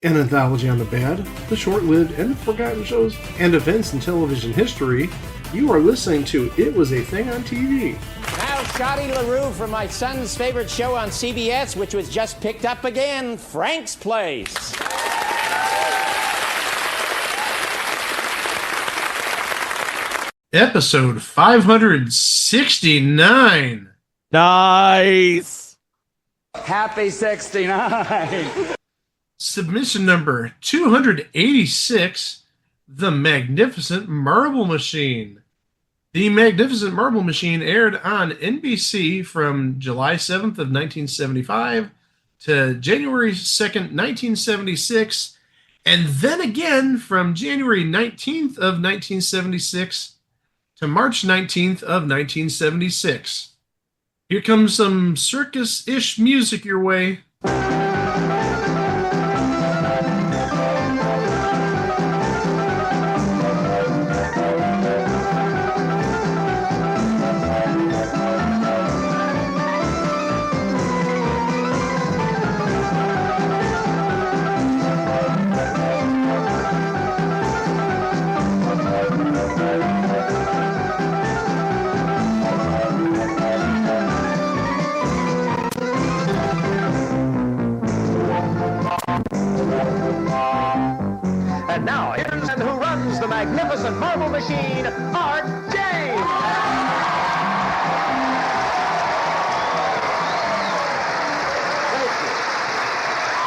An anthology on the bad, the short-lived, and the forgotten shows and events in television history. You are listening to It Was a Thing on TV. Now, Shotty LaRue from my son's favorite show on CBS, which was just picked up again, Frank's Place. Episode 569. Nice. Happy 69. Submission number 286, The Magnificent Marble Machine. The Magnificent Marble Machine aired on NBC from July 7th of 1975 to January 2nd, 1976, and then again from January 19th of 1976 to March 19th of 1976. Here comes some circus-ish music your way. And now, here's who runs the magnificent marble machine, Art James. Thank you.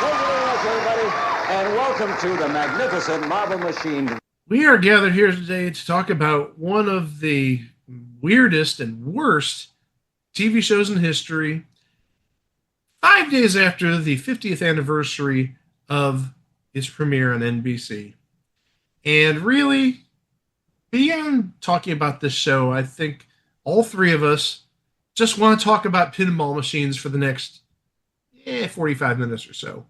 Thank you very much, everybody. And welcome to the magnificent marble machine. We are gathered here today to talk about one of the weirdest and worst TV shows in history, 5 days after the 50th anniversary of its premiere on NBC. And really, beyond talking about this show, I think all three of us just want to talk about pinball machines for the next 45 minutes or so.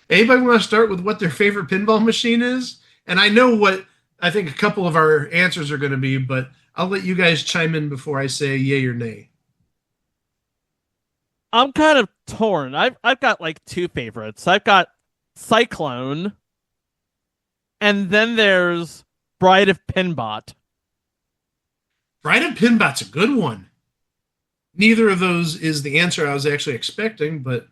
Anybody want to start with what their favorite pinball machine is? And I know what I think a couple of our answers are going to be, but I'll let you guys chime in before I say yay or nay. I'm kind of torn. I've got like two favorites. I've got Cyclone, and then there's Bride of Pinbot. Bride of Pinbot's a good one. Neither of those is the answer I was actually expecting, but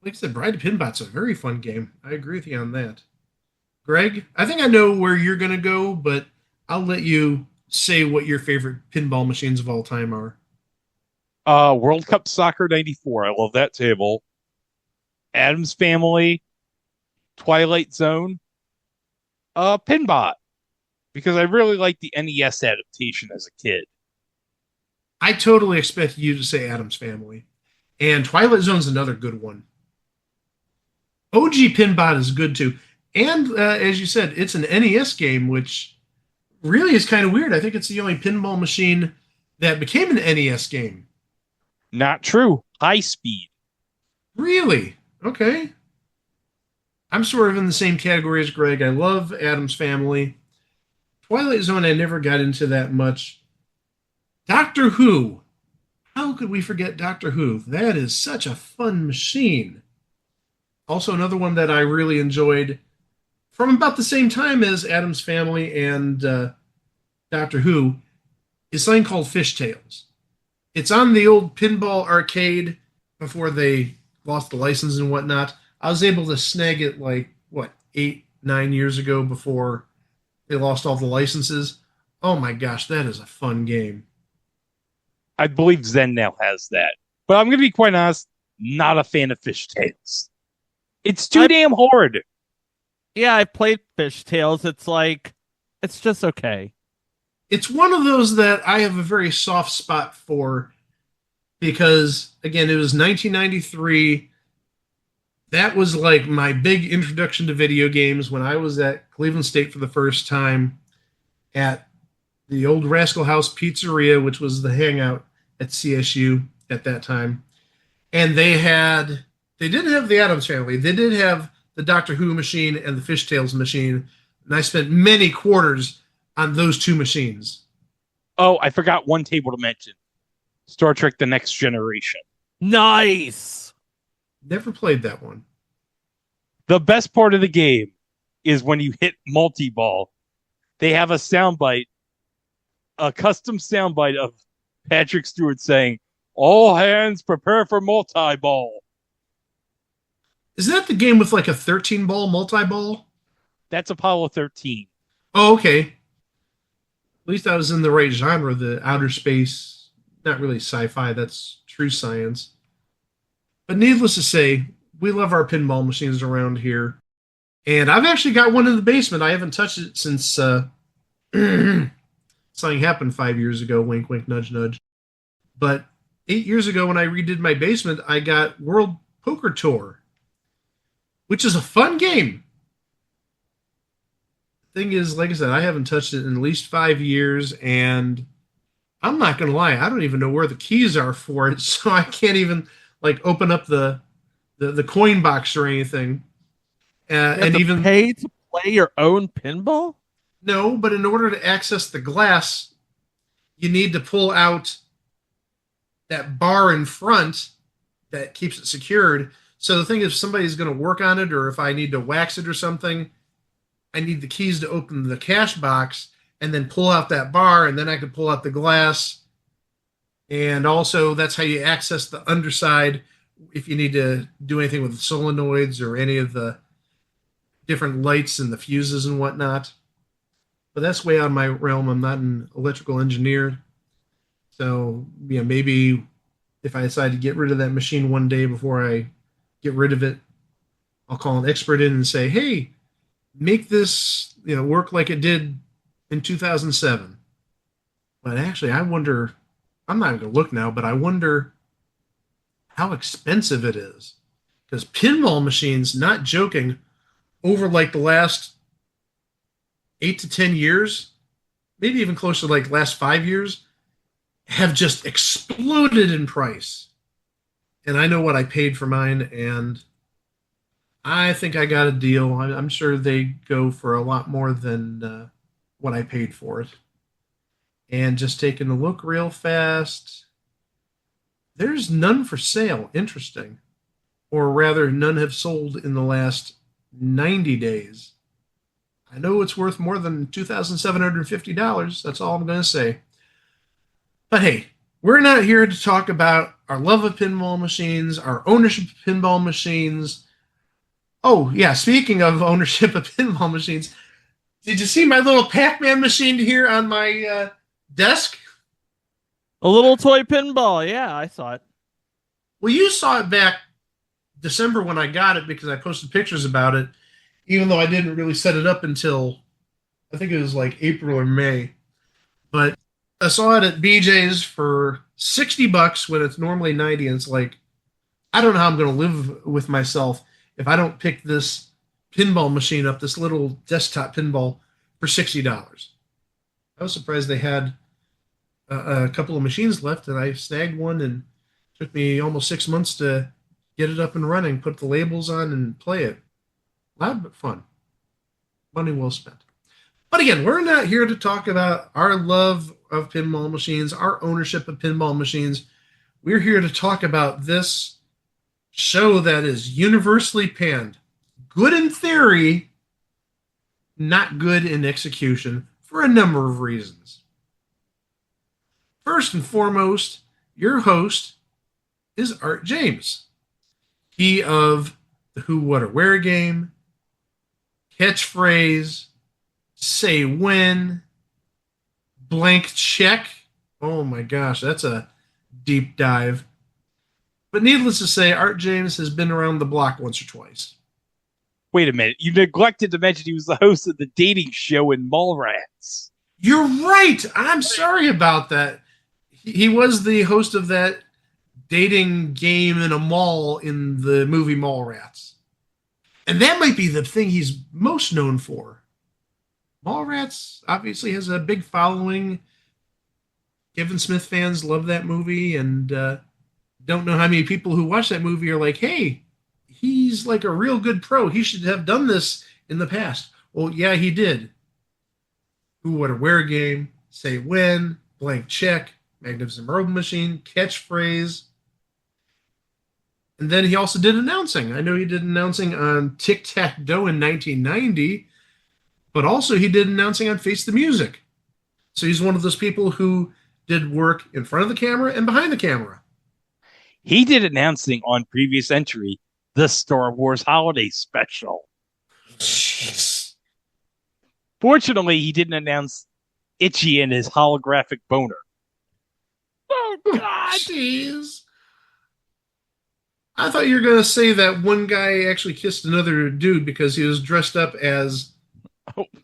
like I said, Bride of Pinbot's a very fun game. I agree with you on that. Greg, I think I know where you're going to go, but I'll let you say what your favorite pinball machines of all time are. World Cup Soccer 94. I love that table. Addams Family, Twilight Zone, Pinbot, because I really liked the NES adaptation as a kid. I totally expected you to say Addams Family. And Twilight Zone's another good one. OG Pinbot is good too. And as you said, it's an NES game, which really is kind of weird. I think it's the only pinball machine that became an NES game. Not true. High Speed. Really? Okay. I'm sort of in the same category as Greg. I love Addams Family. Twilight Zone, I never got into that much. Doctor Who. How could we forget Doctor Who? That is such a fun machine. Also, another one that I really enjoyed from about the same time as Addams Family and Doctor Who is something called Fishtails. It's on the old pinball arcade before they lost the license and whatnot. I was able to snag it 8-9 years ago before they lost all the licenses. Oh my gosh, that is a fun game. I believe Zen now has that. But I'm going to be quite honest, not a fan of Fishtails. It's too damn hard. Yeah, I played Fishtails. It's just okay. It's one of those that I have a very soft spot for because, again, it was 1993. That was like my big introduction to video games when I was at Cleveland State for the first time at the old Rascal House Pizzeria, which was the hangout at CSU at that time. And they didn't have the Addams Family. They did have the Doctor Who machine and the Fishtails machine. And I spent many quarters on those two machines. Oh, I forgot one table to mention. Star Trek The Next Generation. Nice! Never played that one. The best part of the game is when you hit multi-ball. They have a custom soundbite of Patrick Stewart saying, "All hands prepare for multi-ball." Is that the game with like a 13 ball multi-ball? That's Apollo 13. Oh, okay. At least I was in the right genre, the outer space, not really sci-fi, that's true science. But needless to say, we love our pinball machines around here. And I've actually got one in the basement. I haven't touched it since something happened 5 years ago. Wink, wink, nudge, nudge. But 8 years ago, when I redid my basement, I got World Poker Tour, which is a fun game. Thing is, like I said, I haven't touched it in at least 5 years, and I'm not gonna lie, I don't even know where the keys are for it, so I can't even like open up the coin box or anything. You have And to even pay to play your own pinball? no, but in order to access the glass, you need to pull out that bar in front that keeps it secured. So the thing is, if somebody's going to work on it, or if I need to wax it or something, I need the keys to open the cash box and then pull out that bar, and then I can pull out the glass. And also, that's how you access the underside if you need to do anything with the solenoids or any of the different lights and the fuses and whatnot. But that's way out of my realm. I'm not an electrical engineer. So, maybe if I decide to get rid of that machine one day before I get rid of it, I'll call an expert in and say, hey, make this work like it did in 2007. But actually, I wonder, I'm not going to look now, but I wonder how expensive it is. Because pinball machines, not joking, over like the last 8 to 10 years, maybe even closer to like the last 5 years, have just exploded in price. And I know what I paid for mine, and I think I got a deal. I'm sure they go for a lot more than what I paid for it. And just taking a look real fast, there's none for sale. Interesting. Or rather, none have sold in the last 90 days. I know it's worth more than $2,750. That's all I'm going to say. But hey, we're not here to talk about our love of pinball machines, our ownership of pinball machines. Oh, yeah, speaking of ownership of pinball machines, did you see my little Pac-Man machine here on my desk? A little toy pinball. Yeah, I saw it. Well, you saw it back December when I got it because I posted pictures about it, even though I didn't really set it up until I think it was like April or May. But I saw it at BJ's for $60 when it's normally 90, and it's like, I don't know how I'm going to live with myself if I don't pick this pinball machine up, this little desktop pinball, for $60. I was surprised they had a couple of machines left, and I snagged one, and it took me almost 6 months to get it up and running, put the labels on, and play it. Loud but fun. Money well spent. But again, we're not here to talk about our love of pinball machines, our ownership of pinball machines. We're here to talk about this show that is universally panned. Good in theory, not good in execution for a number of reasons. First and foremost, your host is Art James. He of the Who, What, or Where game, Catchphrase, Say When, Blank Check. Oh my gosh, that's a deep dive. But needless to say, Art James has been around the block once or twice. Wait a minute. You neglected to mention he was the host of the dating show in Mallrats. You're right. I'm sorry about that. He was the host of that dating game in a mall in the movie Mallrats. And that might be the thing he's most known for. Mallrats obviously has a big following. Kevin Smith fans love that movie, and don't know how many people who watch that movie are like, hey, he's like a real good pro. He should have done this in the past. Well, yeah, he did. Who, What, or Where game, Say When, Blank Check, Magnificent Mobile Machine, Catchphrase. And then he also did announcing. I know he did announcing on Tic Tac Doe in 1990, but also he did announcing on Face the Music. So he's one of those people who did work in front of the camera and behind the camera. He did announcing on previous entry, the Star Wars Holiday Special. Jeez. Fortunately, he didn't announce Itchy and his holographic boner. Oh God! Jeez. I thought you were going to say that one guy actually kissed another dude because he was dressed up as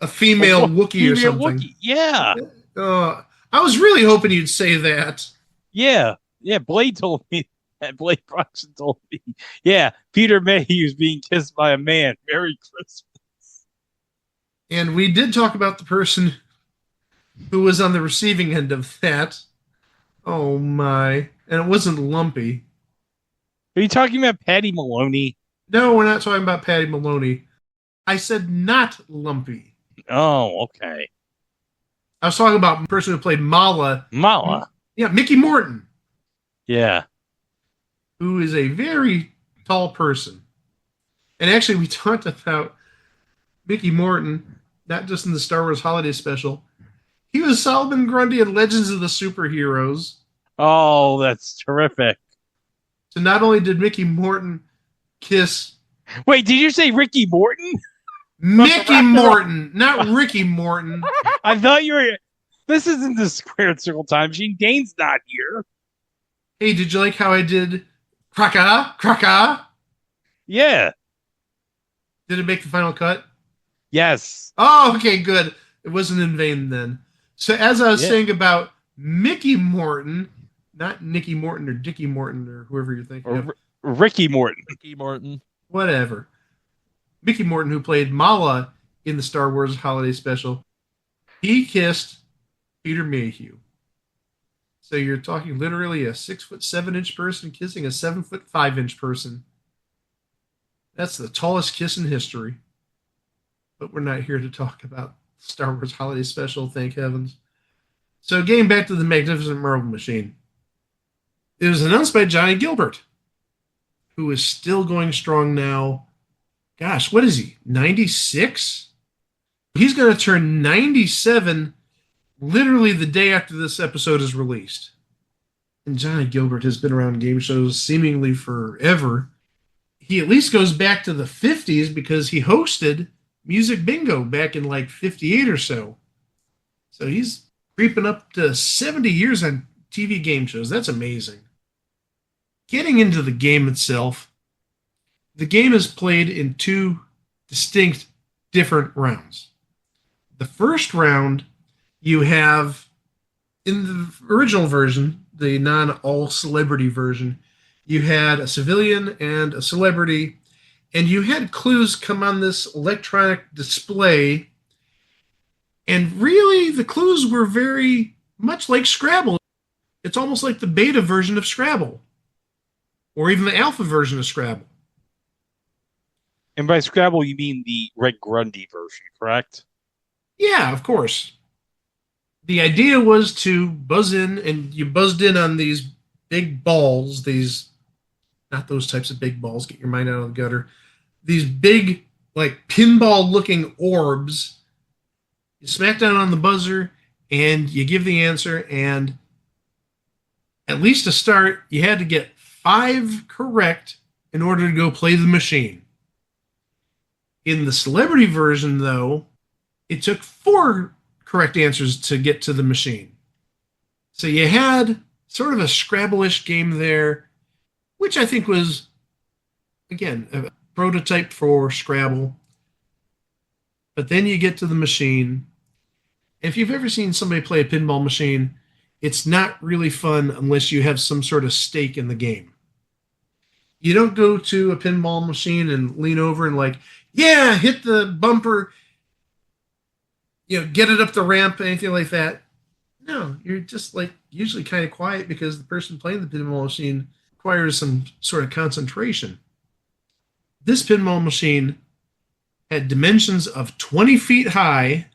a female Wookiee or something. Wookiee. Yeah. I was really hoping you'd say that. Yeah. Blade told me that. Blade Proxon told me. Yeah. Peter Mayhew's being kissed by a man. Merry Christmas. And we did talk about the person who was on the receiving end of that. Oh my. And it wasn't Lumpy. Are you talking about Patty Maloney? No, we're not talking about Patty Maloney. I said not Lumpy. Oh, okay. I was talking about the person who played Mala. Mala. Yeah, Mickey Morton. Yeah. Who is a very tall person. And actually, we talked about Mickey Morton, not just in the Star Wars Holiday Special. He was Solomon Grundy in Legends of the Superheroes. Oh, that's terrific. So not only did Mickey Morton kiss... Wait, did you say Ricky Morton? Mickey Morton, not Ricky Morton. I thought you were... This isn't the Squared Circle Time Machine. Dane's not here. Hey, did you like how I did Kraka? Yeah. Did it make the final cut? Yes. Oh, okay, good. It wasn't in vain then. So as I was saying about Mickey Morton, not Nicky Morton or Dickie Morton or whoever you're thinking of. Ricky Morton. Ricky Morton. Whatever. Mickey Morton, who played Mala in the Star Wars Holiday Special, he kissed Peter Mayhew. So you're talking literally a 6'7" person kissing a 7'5" person. That's the tallest kiss in history. But we're not here to talk about Star Wars Holiday Special, thank heavens. So getting back to the Magnificent Marvel Machine. It was announced by Johnny Gilbert, who is still going strong now. Gosh, what is he? 96? He's going to turn 97 literally the day after this episode is released. And Johnny Gilbert has been around game shows seemingly forever. He at least goes back to the 50s because he hosted Music Bingo back in like 58 or so. So he's creeping up to 70 years on TV game shows. That's amazing. Getting into the game itself, the game is played in two distinct different rounds. The first round, you have, in the original version, the non-all celebrity version, you had a civilian and a celebrity, and you had clues come on this electronic display, and really the clues were very much like Scrabble. It's almost like the beta version of Scrabble, or even the alpha version of Scrabble. And by Scrabble, you mean the Red Grundy version, correct? Yeah, of course. The idea was to buzz in, and you buzzed in on these big balls, these, not those types of big balls, get your mind out of the gutter, these big, like, pinball-looking orbs. You smack down on the buzzer, and you give the answer, and at least to start, you had to get 5 correct in order to go play the machine. In the celebrity version, though, it took 4 correct answers to get to the machine. So you had sort of a Scrabble-ish game there, which I think was, again, a prototype for Scrabble. But then you get to the machine. If you've ever seen somebody play a pinball machine, it's not really fun unless you have some sort of stake in the game. You don't go to a pinball machine and lean over and like, yeah, hit the bumper, get it up the ramp, anything like that. No, you're just like usually kind of quiet because the person playing the pinball machine requires some sort of concentration. This pinball machine had dimensions of 20 feet high,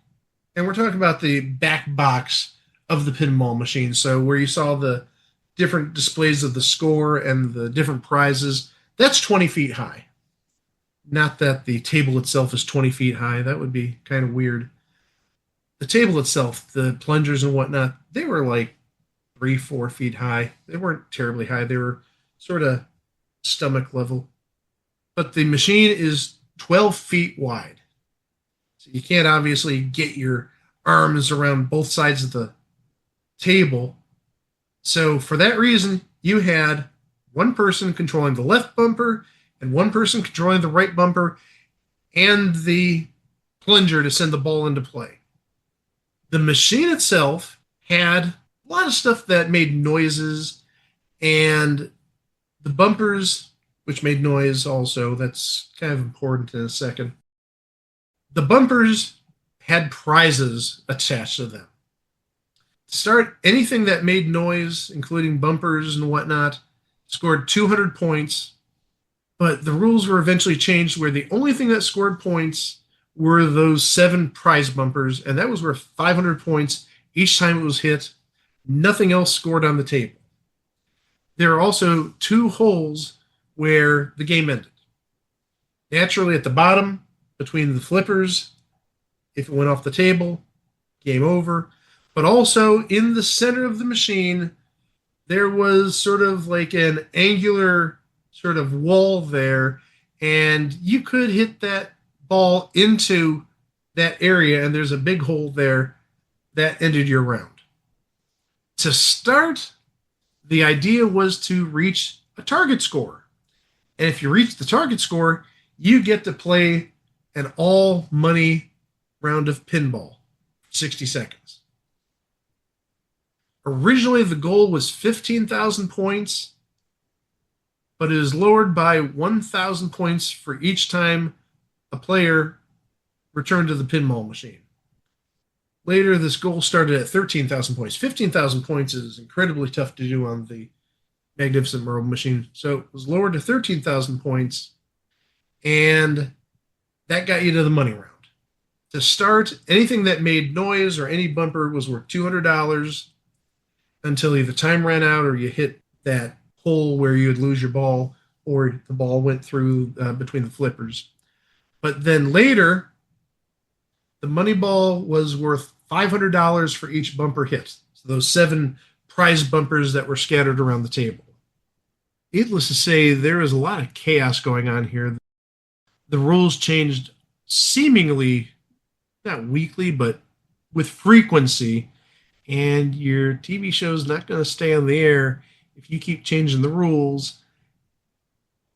and we're talking about the back box of the pinball machine. So where you saw the different displays of the score and the different prizes, That's 20 feet high. Not that the table itself is 20 feet high. That would be kind of weird. The table itself, the plungers and whatnot, they were like 3, 4 feet high. They weren't terribly high. They were sort of stomach level. But the machine is 12 feet wide. So you can't obviously get your arms around both sides of the table. So for that reason, you had one person controlling the left bumper and one person controlling the right bumper and the plunger to send the ball into play. The machine itself had a lot of stuff that made noises, and the bumpers, which made noise also, that's kind of important in a second. The bumpers had prizes attached to them. To start, anything that made noise, including bumpers and whatnot, scored 200 points, but the rules were eventually changed where the only thing that scored points were those 7 prize bumpers, and that was worth 500 points each time it was hit. Nothing else scored on the table. There are also 2 holes where the game ended. Naturally, at the bottom, between the flippers, if it went off the table, game over. But also in the center of the machine, there was sort of like an angular sort of wall there, and you could hit that ball into that area, and there's a big hole there that ended your round. To start, the idea was to reach a target score. And if you reach the target score, you get to play an all-money round of pinball for 60 seconds. Originally, the goal was 15,000 points, but it is lowered by 1,000 points for each time a player returned to the pinball machine. Later, this goal started at 13,000 points. 15,000 points is incredibly tough to do on the Magnificent Marble machine, so it was lowered to 13,000 points, and that got you to the money round. To start, anything that made noise or any bumper was worth $200 until either time ran out or you hit that hole where you would lose your ball or the ball went through between the flippers. But then later, the money ball was worth $500 for each bumper hit. So those 7 prize bumpers that were scattered around the table. Needless to say, there is a lot of chaos going on here. The rules changed seemingly, not weekly, but with frequency. And your TV show is not going to stay on the air if you keep changing the rules,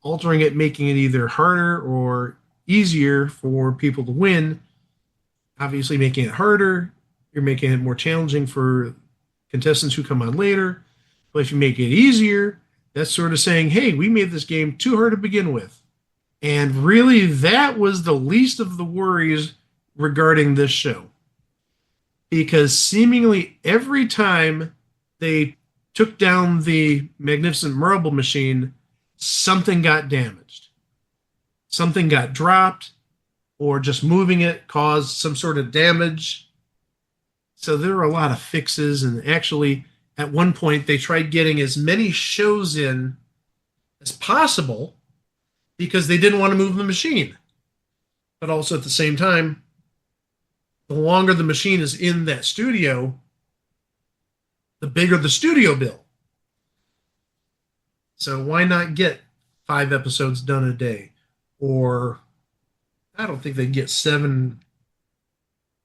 altering it, making it either harder or easier for people to win. Obviously, making it harder, you're making it more challenging for contestants who come on later. But if you make it easier, that's sort of saying, hey, we made this game too hard to begin with. And really, that was the least of the worries regarding this show. Because seemingly every time they took down the Magnificent Marble machine, something got damaged. Something got dropped, or just moving it caused some sort of damage. So there were a lot of fixes, and actually, at one point, they tried getting as many shows in as possible because they didn't want to move the machine. But also at the same time, the longer the machine is in that studio, the bigger the studio bill. So why not get 5 episodes done a day? Or I don't think they'd get 7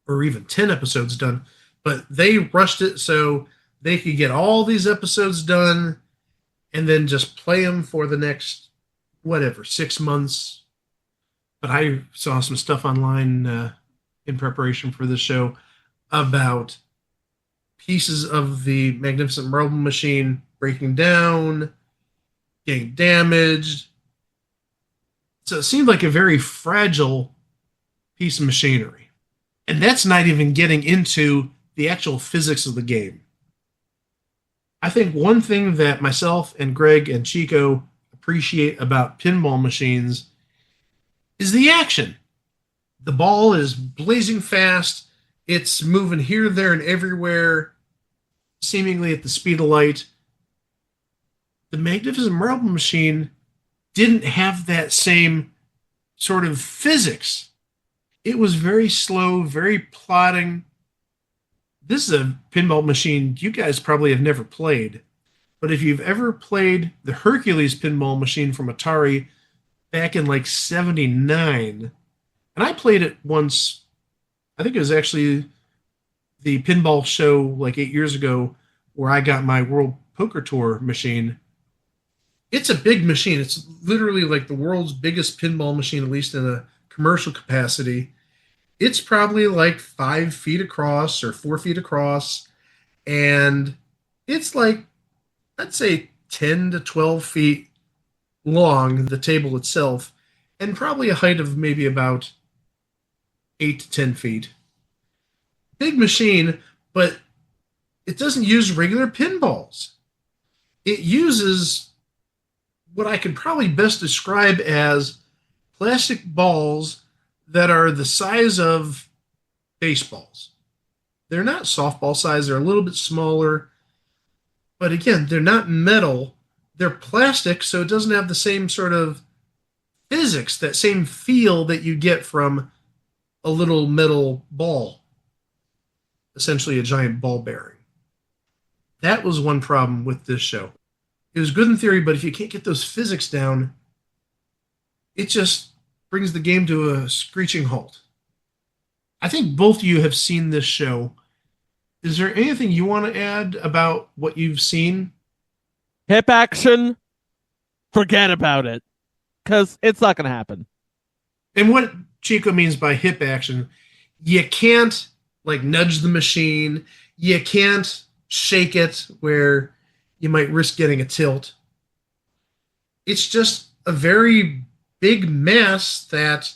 or even 10 episodes done, but they rushed it so they could get all these episodes done and then just play them for the next, 6 months. But I saw some stuff online in preparation for this show about pieces of the Magnificent Marble machine breaking down, getting damaged. So it seemed like a very fragile piece of machinery. And that's not even getting into the actual physics of the game. I think one thing that myself and Greg and Chico appreciate about pinball machines is the action. The ball is blazing fast. It's moving here, there, and everywhere, seemingly at the speed of light. The Magnificent Marble machine didn't have that same sort of physics. It was very slow, very plodding. This is a pinball machine you guys probably have never played, but if you've ever played the Hercules pinball machine from Atari back in like 79, and I played it once, I think it was actually the pinball show like 8 years ago where I got my World Poker Tour machine. It's a big machine. It's literally like the world's biggest pinball machine, at least in a commercial capacity. It's probably like 5 feet across or 4 feet across. And it's like, I'd say 10 to 12 feet long, the table itself, and probably a height of maybe about 8 to 10 feet. Big machine, but it doesn't use regular pinballs. It uses what I could probably best describe as plastic balls that are the size of baseballs. They're not softball size, they're a little bit smaller, but again, they're not metal. They're plastic, so it doesn't have the same sort of physics, that same feel that you get from a little metal ball, essentially a giant ball bearing. That was one problem with this show. It was good in theory, but if you can't get those physics down, it just brings the game to a screeching halt. I think both of you have seen this show. Is there anything you want to add about what you've seen? Hip action, forget about it. Because it's not going to happen. And what Chico means by hip action, you can't like nudge the machine. You can't shake it where you might risk getting a tilt. It's just a very big mass that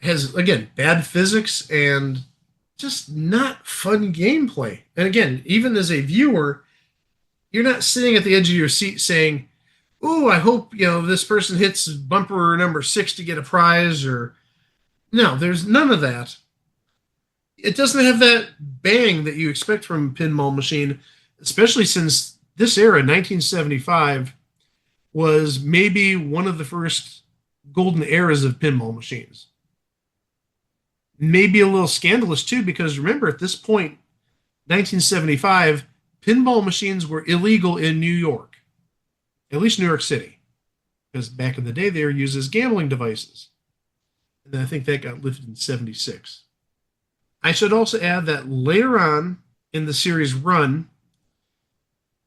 has, again, bad physics and just not fun gameplay. And again, even as a viewer, you're not sitting at the edge of your seat saying, "Ooh, I hope this person hits bumper number 6 to get a prize," or no, there's none of that. It doesn't have that bang that you expect from a pinball machine, especially since this era, 1975, was maybe one of the first golden eras of pinball machines. Maybe a little scandalous too, because remember, at this point, 1975, pinball machines were illegal in New York, at least New York City, because back in the day they were used as gambling devices. And then I think that got lifted in 76. I should also add that later on in the series run,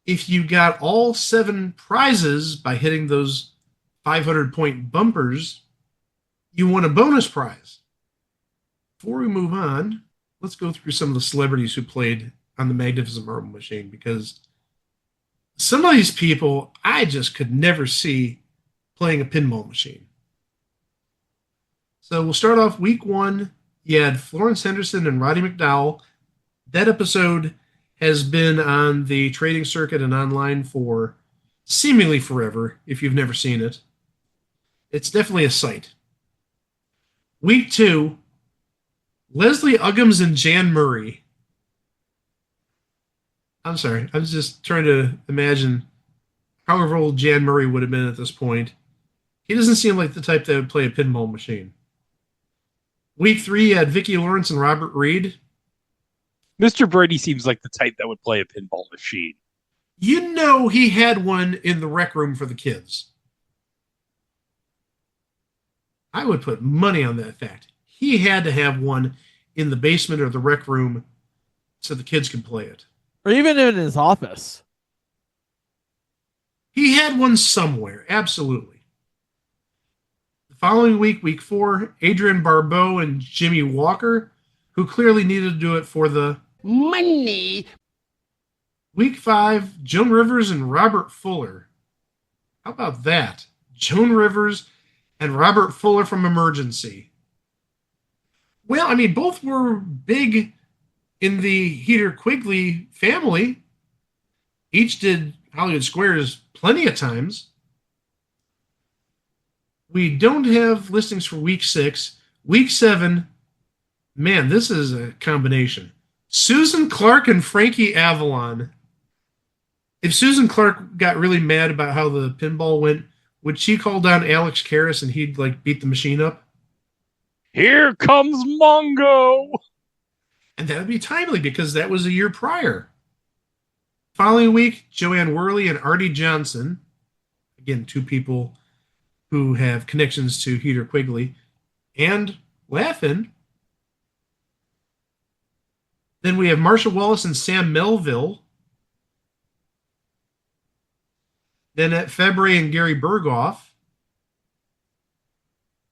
if you got all 7 prizes by hitting those 500-point bumpers, you won a bonus prize. Before we move on, let's go through some of the celebrities who played on the Magnificent Marble Machine, because some of these people I just could never see playing a pinball machine. So we'll start off week 1. You had Florence Henderson and Roddy McDowell. That episode has been on the trading circuit and online for seemingly forever, if you've never seen it. It's definitely a sight. Week 2, Leslie Uggams and Jan Murray. I'm sorry, I was just trying to imagine however old Jan Murray would have been at this point. He doesn't seem like the type that would play a pinball machine. Week 3, you had Vicki Lawrence and Robert Reed. Mr. Brady seems like the type that would play a pinball machine. You know he had one in the rec room for the kids. I would put money on that fact. He had to have one in the basement or the rec room so the kids could play it. Or even in his office. He had one somewhere, absolutely. The following week, week 4, Adrian Barbeau and Jimmy Walker, who clearly needed to do it for the Money. Week 5, Joan Rivers and Robert Fuller. How about that? Joan Rivers and Robert Fuller from Emergency. Well, I mean, both were big in the Heater Quigley family. Each did Hollywood Squares plenty of times. We don't have listings for week 6. Week 7, man, this is a combination. Susan Clark and Frankie Avalon. If Susan Clark got really mad about how the pinball went, would she call down Alex Karras and he'd like beat the machine up? Here comes Mongo. And that would be timely because that was a year prior. Following week, Joanne Worley and Artie Johnson, again, two people who have connections to Heater Quigley, and Laugh-In. Then we have Marsha Wallace and Sam Melville. Then at February and Gary Berghoff.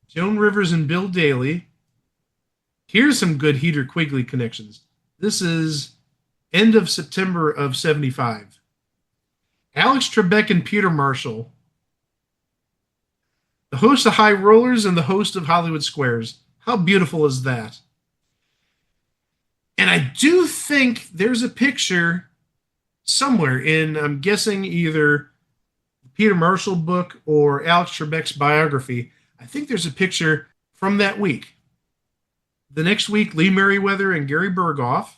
Joan Rivers and Bill Daly. Here's some good Heater Quigley connections. This is end of September of 75. Alex Trebek and Peter Marshall. The host of High Rollers and the host of Hollywood Squares. How beautiful is that? And I do think there's a picture somewhere in, I'm guessing, either Peter Marshall book or Alex Trebek's biography. I think there's a picture from that week. The next week, Lee Merriweather and Gary Berghoff.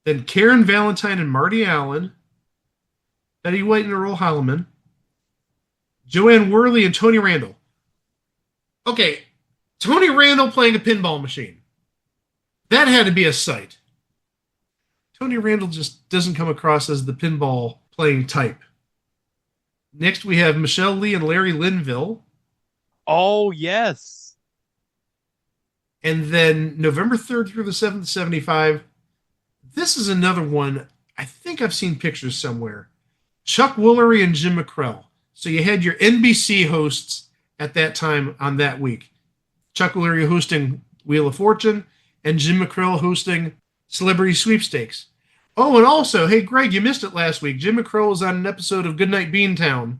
Then Karen Valentine and Marty Allen. Betty White and Earl Holliman. Joanne Worley and Tony Randall. Okay, Tony Randall playing a pinball machine. That had to be a sight. Tony Randall just doesn't come across as the pinball playing type. Next, we have Michelle Lee and Larry Linville. Oh, yes. And then November 3rd through the 7th, 75. This is another one. I think I've seen pictures somewhere. Chuck Woolery and Jim McCrell. So you had your NBC hosts at that time on that week. Chuck Woolery hosting Wheel of Fortune and Jim McCrell hosting Celebrity Sweepstakes. Oh, and also, hey, Greg, you missed it last week. Jim McCrell was on an episode of Goodnight Beantown.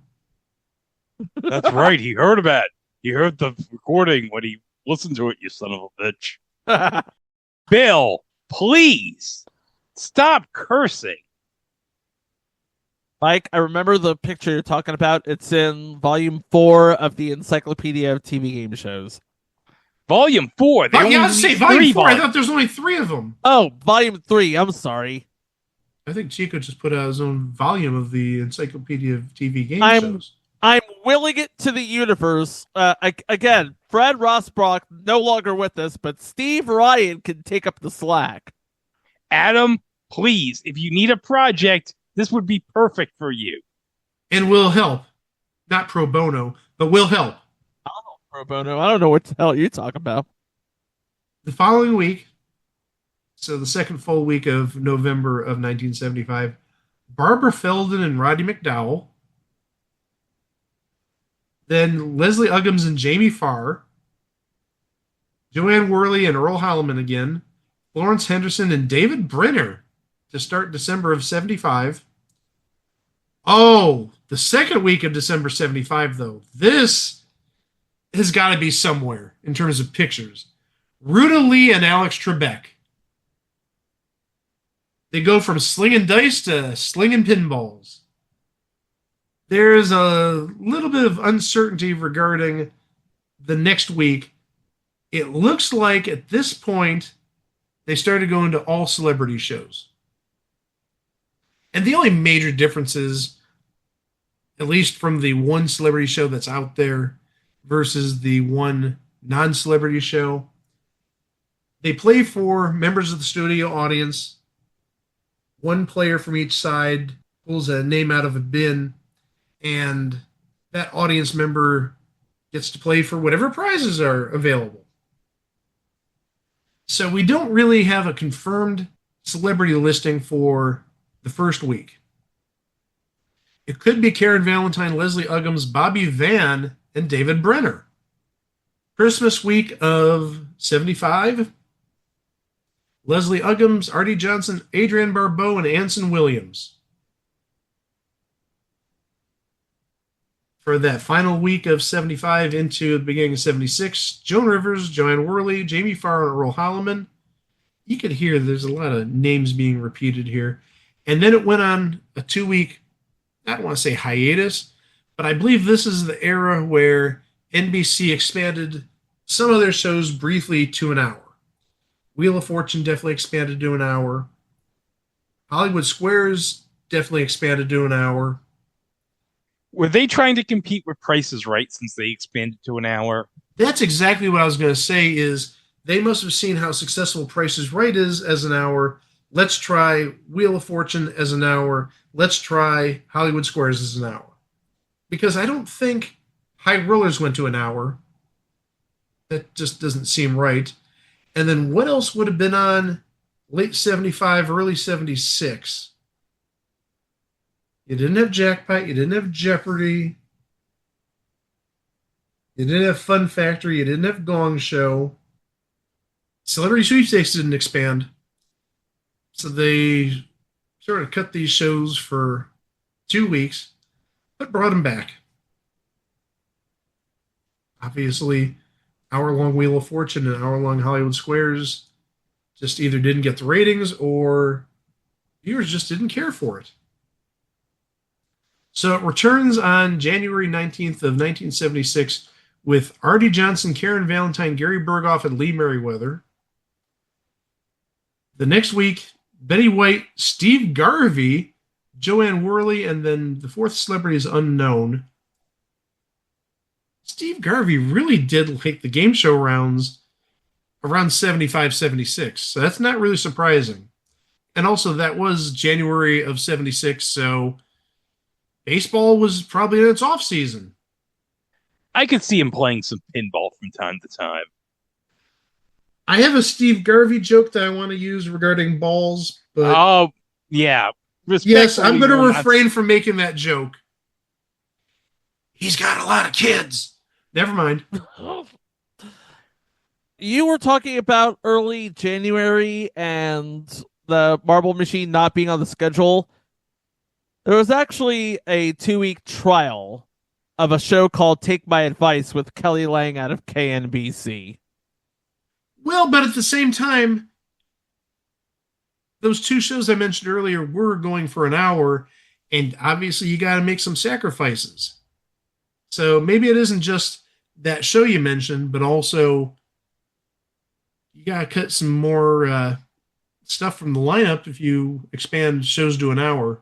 That's right. He heard about it. He heard the recording when he listened to it, you son of a bitch. Bill, please stop cursing. Mike, I remember the picture you're talking about. It's in volume 4 of the Encyclopedia of TV Game Shows. Volume 4. They only I was say volume 4. I thought there's only 3 of them. Oh, volume 3. I'm sorry. I think Chico just put out his own volume of the Encyclopedia of TV Game Shows. I'm willing it to the universe. Again, Fred Rossbrock no longer with us, but Steve Ryan can take up the slack. Adam, please, if you need a project, this would be perfect for you. And will help. Not pro bono, but will help. Pro bono. I don't know what the hell you're talking about. The following week, so the second full week of November of 1975, Barbara Feldon and Roddy McDowell. Then Leslie Uggams and Jamie Farr. Joanne Worley and Earl Holliman again. Florence Henderson and David Brenner to start December of 75. Oh, the second week of December 75, though. This has got to be somewhere in terms of pictures. Ruta Lee and Alex Trebek. They go from slinging dice to slinging pinballs. There's a little bit of uncertainty regarding the next week. It looks like at this point they started going to all celebrity shows. And the only major differences, at least from the one celebrity show that's out there versus the one non-celebrity show, they play for members of the studio audience. One player from each side pulls a name out of a bin, and that audience member gets to play for whatever prizes are available. So we don't really have a confirmed celebrity listing for the first week. It could be Karen Valentine, Leslie Uggams, Bobby Van, and David Brenner. Christmas week of 75, Leslie Uggams, Artie Johnson, Adrienne Barbeau, and Anson Williams. For that final week of 75 into the beginning of 76, Joan Rivers, Joanne Worley, Jamie Farr, and Earl Holliman. You could hear there's a lot of names being repeated here. And then it went on a 2-week, I don't want to say hiatus, but I believe this is the era where NBC expanded some of their shows briefly to an hour. Wheel of Fortune definitely expanded to an hour. Hollywood Squares definitely expanded to an hour. Were they trying to compete with Price is Right since they expanded to an hour? That's exactly what I was going to say is they must have seen how successful Price is Right is as an hour. Let's try Wheel of Fortune as an hour. Let's try Hollywood Squares as an hour. Because I don't think High Rollers went to an hour. That just doesn't seem right. And then what else would have been on late 75, early 76? You didn't have Jackpot. You didn't have Jeopardy. You didn't have Fun Factory. You didn't have Gong Show. Celebrity Sweepstakes didn't expand. So they sort of cut these shows for 2 weeks, but brought them back. Obviously, hour-long Wheel of Fortune and hour-long Hollywood Squares just either didn't get the ratings or viewers just didn't care for it. So it returns on January 19th of 1976 with Artie Johnson, Karen Valentine, Gary Berghoff, and Lee Merriweather. The next week, Betty White, Steve Garvey, Joanne Worley, and then the fourth celebrity is unknown. Steve Garvey really did like the game show rounds around 75, 76. So that's not really surprising. And also, that was January of 76, so baseball was probably in its off season. I could see him playing some pinball from time to time. I have a Steve Garvey joke that I want to use regarding balls, but Oh, yeah. yes, I'm going to Respectfully, refrain from making that joke. He's got a lot of kids. Never mind. You were talking about early January and the Marble Machine not being on the schedule. There was actually a 2-week trial of a show called Take My Advice with Kelly Lang out of KNBC. Well, but at the same time, those two shows I mentioned earlier were going for an hour, and obviously you got to make some sacrifices. So maybe it isn't just that show you mentioned, but also you got to cut some more stuff from the lineup if you expand shows to an hour.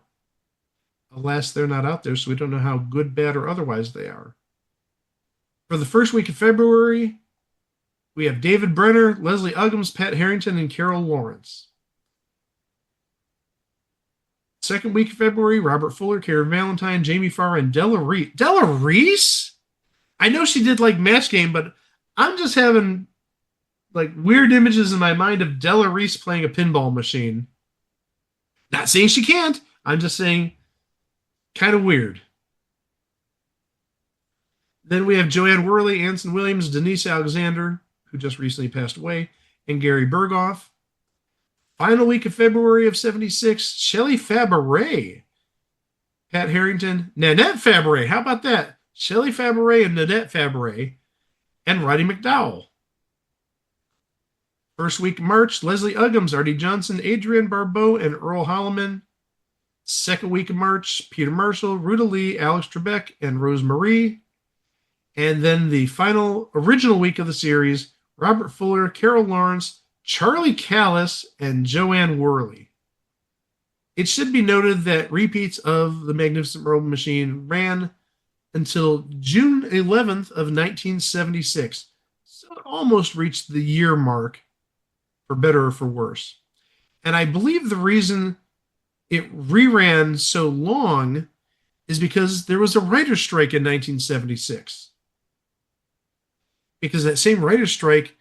Alas, they're not out there, so we don't know how good, bad, or otherwise they are. For the first week of February, we have David Brenner, Leslie Uggams, Pat Harrington, and Carol Lawrence. Second week of February, Robert Fuller, Karen Valentine, Jamie Farr, and Della Reese. Della Reese? I know she did like Match Game, but I'm just having like weird images in my mind of Della Reese playing a pinball machine. Not saying she can't. I'm just saying kind of weird. Then we have Joanne Worley, Anson Williams, Denise Alexander, who just recently passed away, and Gary Berghoff. Final week of February of 76, Shelley Fabaret, Pat Harrington, Nanette Fabaret. How about that? Shelley Fabaret and Nanette Fabaret, and Roddy McDowell. First week of March, Leslie Uggams, Artie Johnson, Adrienne Barbeau, and Earl Holliman. Second week of March, Peter Marshall, Ruta Lee, Alex Trebek, and Rose Marie. And then the final original week of the series, Robert Fuller, Carol Lawrence, Charlie Callis, and Joanne Worley. It should be noted that repeats of The Magnificent Marble Machine ran until June 11th of 1976. So it almost reached the year mark, for better or for worse. And I believe the reason it reran so long is because there was a writer's strike in 1976. Because that same writer's strike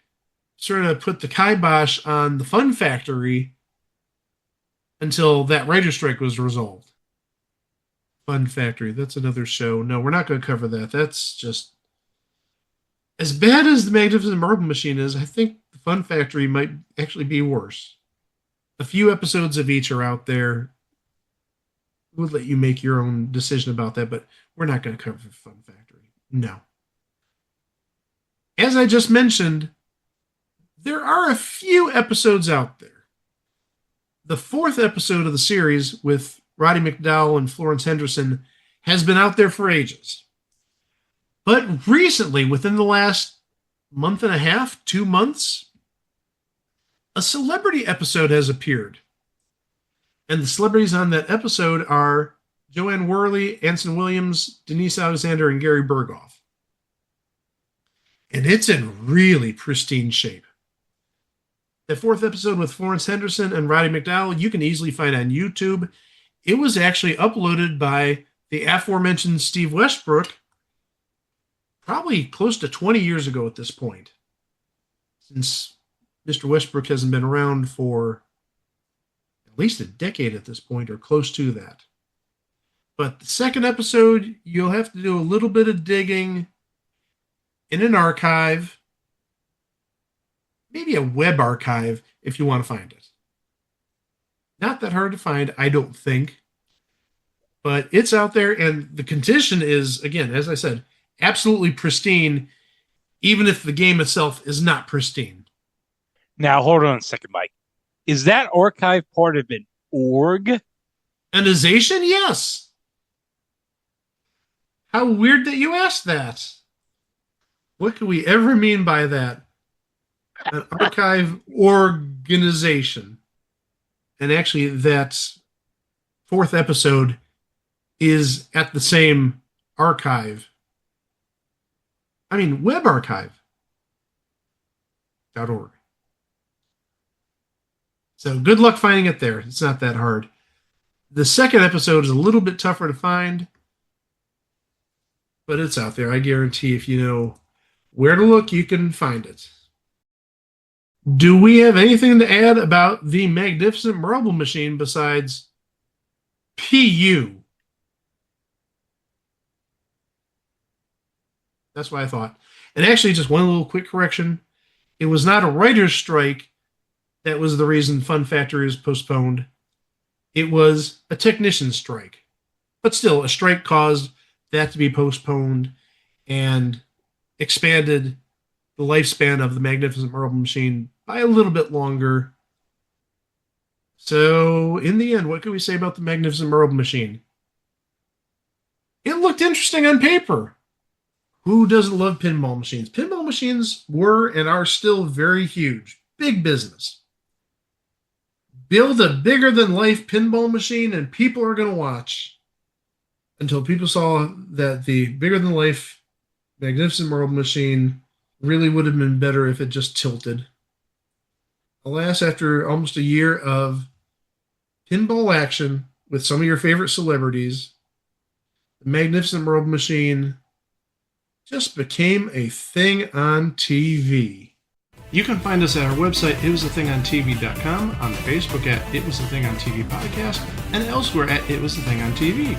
sort of put the kibosh on the Fun Factory until that writer's strike was resolved. Fun Factory, that's another show. No, we're not going to cover that. That's just as bad as the Magnificent Marble Machine is. I think the Fun Factory might actually be worse. A few episodes of each are out there. We'll let you make your own decision about that, but we're not going to cover Fun Factory. No. As I just mentioned, there are a few episodes out there. The fourth episode of the series with Roddy McDowell and Florence Henderson has been out there for ages. But recently, within the last month and a half, 2 months, a celebrity episode has appeared. And the celebrities on that episode are Joanne Worley, Anson Williams, Denise Alexander, and Gary Berghoff. And it's in really pristine shape. The 4th episode with Florence Henderson and Roddy McDowell, you can easily find on YouTube. It was actually uploaded by the aforementioned Steve Westbrook probably close to 20 years ago at this point, since Mr. Westbrook hasn't been around for at least a decade at this point, or close to that. But the 2nd episode, you'll have to do a little bit of digging in an archive, maybe a web archive if you want to find it. Not that hard to find, I don't think, but it's out there, and the condition is, again, as I said, absolutely pristine, even if the game itself is not pristine. Now, hold on a second, Mike. Is that archive part of an org? Organization? Yes. How weird that you asked that. What could we ever mean by that? An archive organization. And actually, that 4th episode is at the same archive. I mean, web archive.org. So good luck finding it there. It's not that hard. The 2nd episode is a little bit tougher to find, but it's out there. I guarantee if you know where to look, you can find it. Do we have anything to add about the Magnificent Marble Machine besides PU? That's what I thought. And actually, just one little quick correction. It was not a writer's strike that was the reason Fun Factory was postponed. It was a technician strike. But still, a strike caused that to be postponed and expanded the lifespan of the Magnificent Marble Machine by a little bit longer. So, in the end, what can we say about the Magnificent Marble Machine? It looked interesting on paper. Who doesn't love pinball machines? Pinball machines were and are still very huge. Big business. Build a bigger-than-life pinball machine and people are going to watch. Until people saw that the bigger-than-life Magnificent Marble Machine really would have been better if it just tilted. Alas, after almost a year of pinball action with some of your favorite celebrities, the Magnificent Marble Machine just became a thing on TV. You can find us at our website, itwasthethingontv.com, on Facebook at It Was the Thing on TV podcast, and elsewhere at It Was the Thing on TV.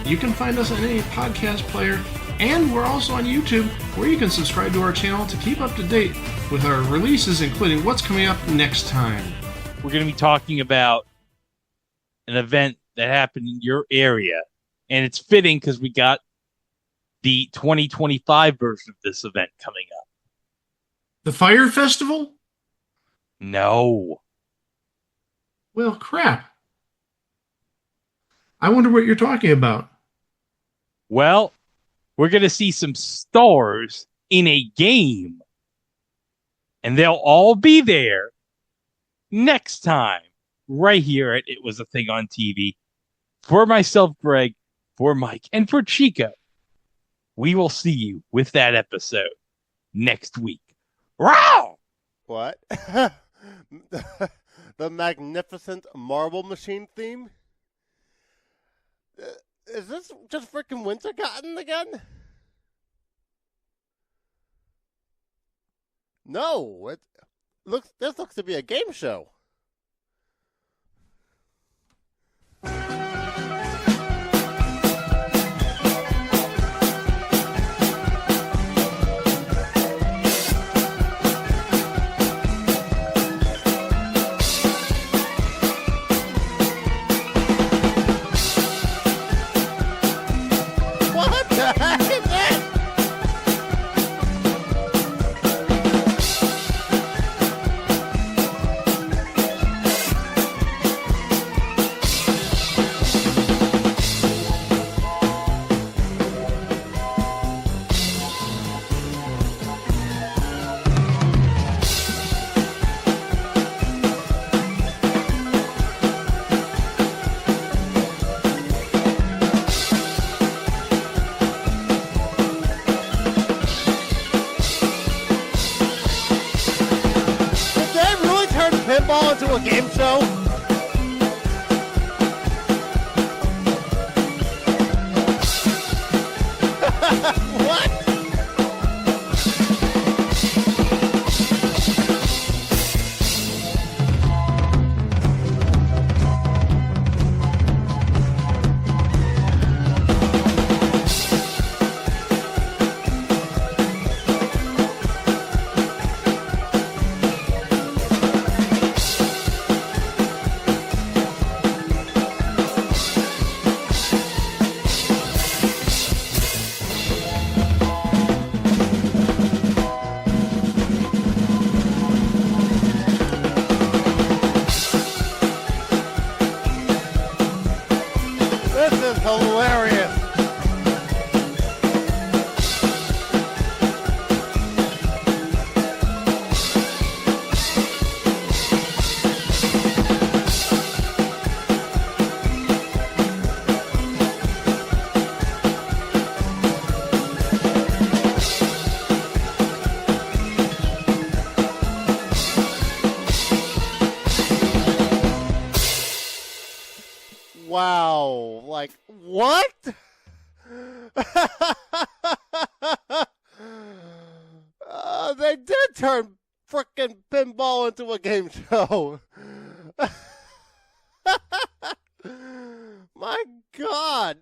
You can find us on any podcast player, and we're also on YouTube, where you can subscribe to our channel to keep up to date with our releases, including what's coming up next time. We're going to be talking about an event that happened in your area, and it's fitting because we got the 2025 version of this event coming up. The Fire Festival? No. Well, crap. I wonder what you're talking about. Well, we're going to see some stars in a game. And they'll all be there next time, right here at It Was a Thing on TV. For myself, Greg, for Mike, and for Chico, we will see you with that episode next week. Wow! What? The Magnificent Marble Machine theme? Is this just freaking Winter Cotton again? No, this looks to be a game show. What the heck is that? pinball into a game show? What? This is hilarious. Wow. Like, what? They did turn frickin' pinball into a game show. My God.